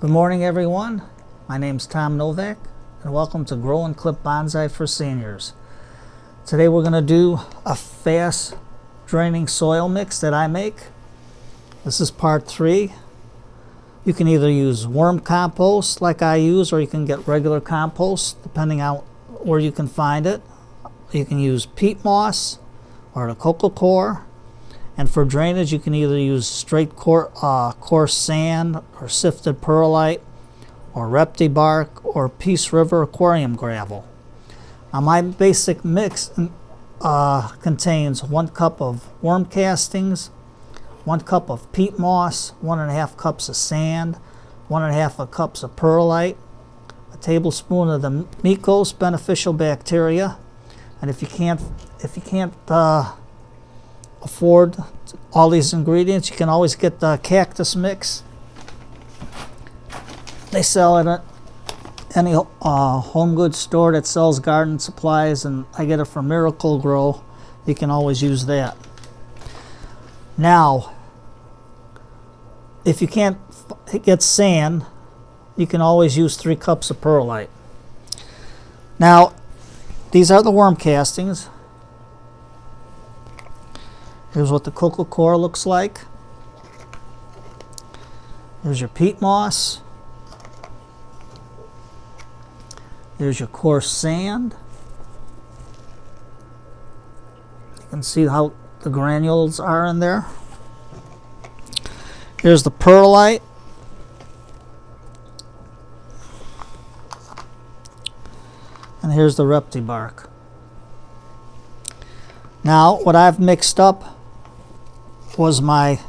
Good morning, everyone. My name's Tom Novak, and welcome to Grow and Clip Bonsai for Seniors. Today we're going to do a fast draining soil mix that I make. This is part 3. You can either use worm compost like I use, or you can get regular compost depending on where you can find it. You can use peat moss or the coco coir. And for drainage, you can either use straight coarse sand or sifted perlite or repti bark or Peace River aquarium gravel. Now my basic mix contains 1 cup of worm castings, 1 cup of peat moss, 1.5 cups of sand, 1.5 cups of perlite, a tablespoon of the Mykos beneficial bacteria, and if you can't afford all these ingredients, you can always get the cactus mix. They sell it at any home goods store that sells garden supplies, and I get it from Miracle Grow. You can always use that. Now, if you can't get sand, you can always use 3 cups of perlite. Now, these are the worm castings. Here's what the coco coir looks like. Here's your peat moss. There's your coarse sand. You can see how the granules are in there. Here's the perlite. And here's the repti bark. Now, what I've mixed up was I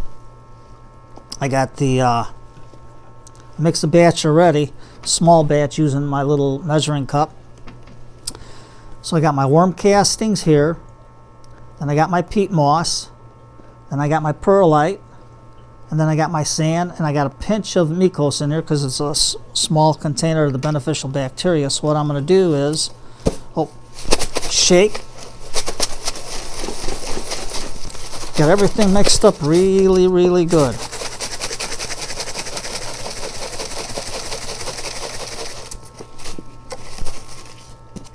mixed a batch already, small batch, using my little measuring cup. So I got my worm castings here, then I got my peat moss, then I got my perlite, and then I got my sand, and I got a pinch of Mykos in there because it's a small container of the beneficial bacteria. So what I'm going to do is shake. Get everything mixed up really, really good.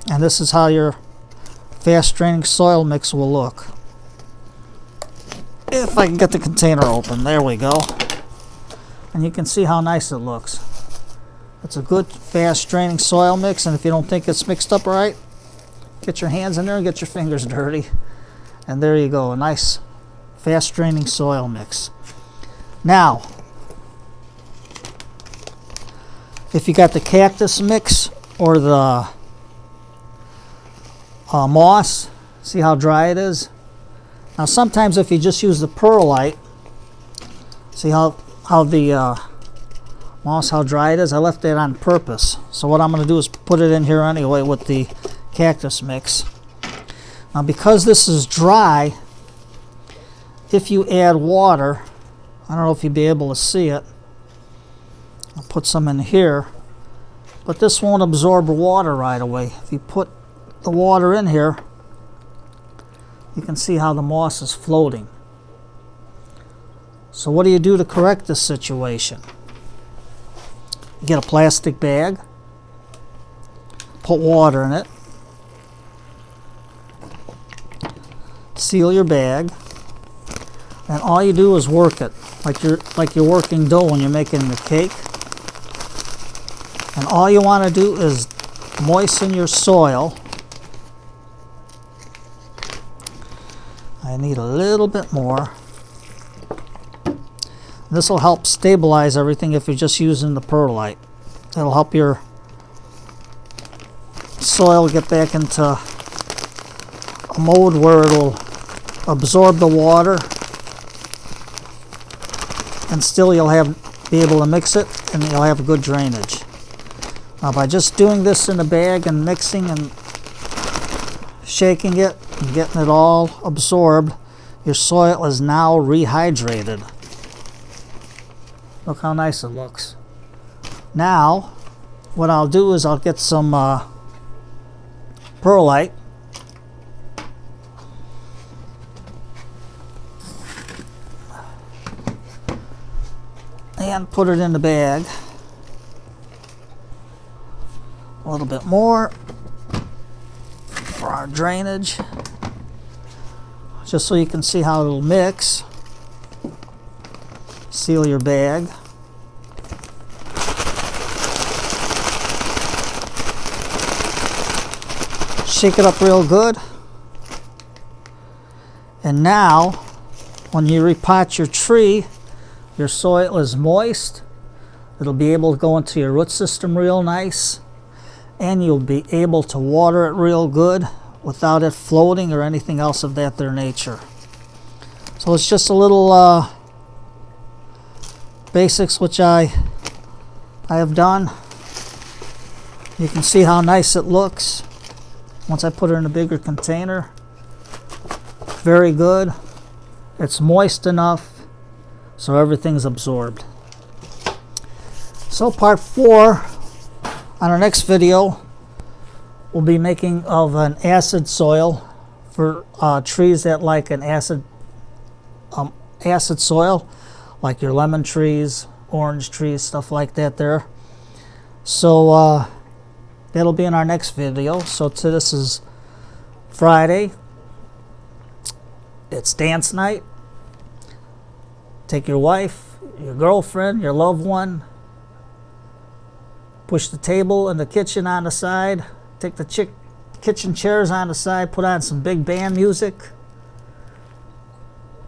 And this is how your fast draining soil mix will look. If I can get the container open, there we go. And you can see how nice it looks. It's a good fast draining soil mix, and if you don't think it's mixed up right, get your hands in there and get your fingers dirty. And there you go, a nice fast draining soil mix. Now, if you got the cactus mix or the moss, see how dry it is? Now sometimes if you just use the perlite, see how the moss, how dry it is? I left that on purpose. So what I'm going to do is put it in here anyway with the cactus mix. Now because this is dry, if you add water, I don't know if you'll be able to see it. I'll put some in here, but this won't absorb water right away. If you put the water in here, you can see how the moss is floating. So what do you do to correct this situation? You get a plastic bag, put water in it, seal your bag, and all you do is work it like you're working dough when you're making the cake. And all you want to do is moisten your soil. I need a little bit more. This will help stabilize everything if you're just using the perlite. It'll help your soil get back into a mode where it'll absorb the water, and still you'll be able to mix it, and you'll have good drainage. Now by just doing this in the bag and mixing and shaking it and getting it all absorbed, your soil is now rehydrated. Look how nice it looks. Now what I'll do is I'll get some perlite, and put it in the bag. A little bit more for our drainage, just so you can see how it'll mix. Seal your bag. Shake it up real good. And now, when you repot your tree, your soil is moist. It'll be able to go into your root system real nice. And you'll be able to water it real good without it floating or anything else of that there nature. So it's just a little basics which I have done. You can see how nice it looks once I put it in a bigger container. Very good. It's moist enough so everything's absorbed. So part 4, on our next video, we'll be making of an acid soil for trees that like an acid soil, like your lemon trees, orange trees, stuff like that there. So that'll be in our next video. So this is Friday. It's dance night. Take your wife, your girlfriend, your loved one. Push the table in the kitchen on the side. Take the kitchen chairs on the side. Put on some big band music.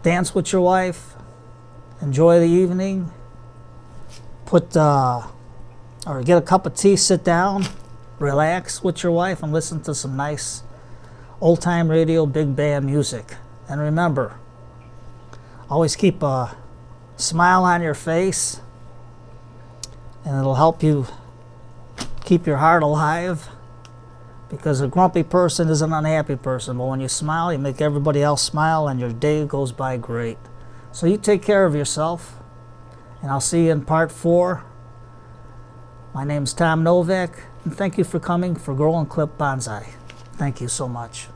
Dance with your wife. Enjoy the evening. Or get a cup of tea, sit down, relax with your wife, and listen to some nice old-time radio, big band music. And remember, always keep a smile on your face, and it'll help you keep your heart alive, because a grumpy person is an unhappy person, but when you smile, you make everybody else smile, and your day goes by great. So you take care of yourself, and I'll see you in part 4. My name's Tom Novak, and thank you for coming for Grow and Clip Bonsai. Thank you so much.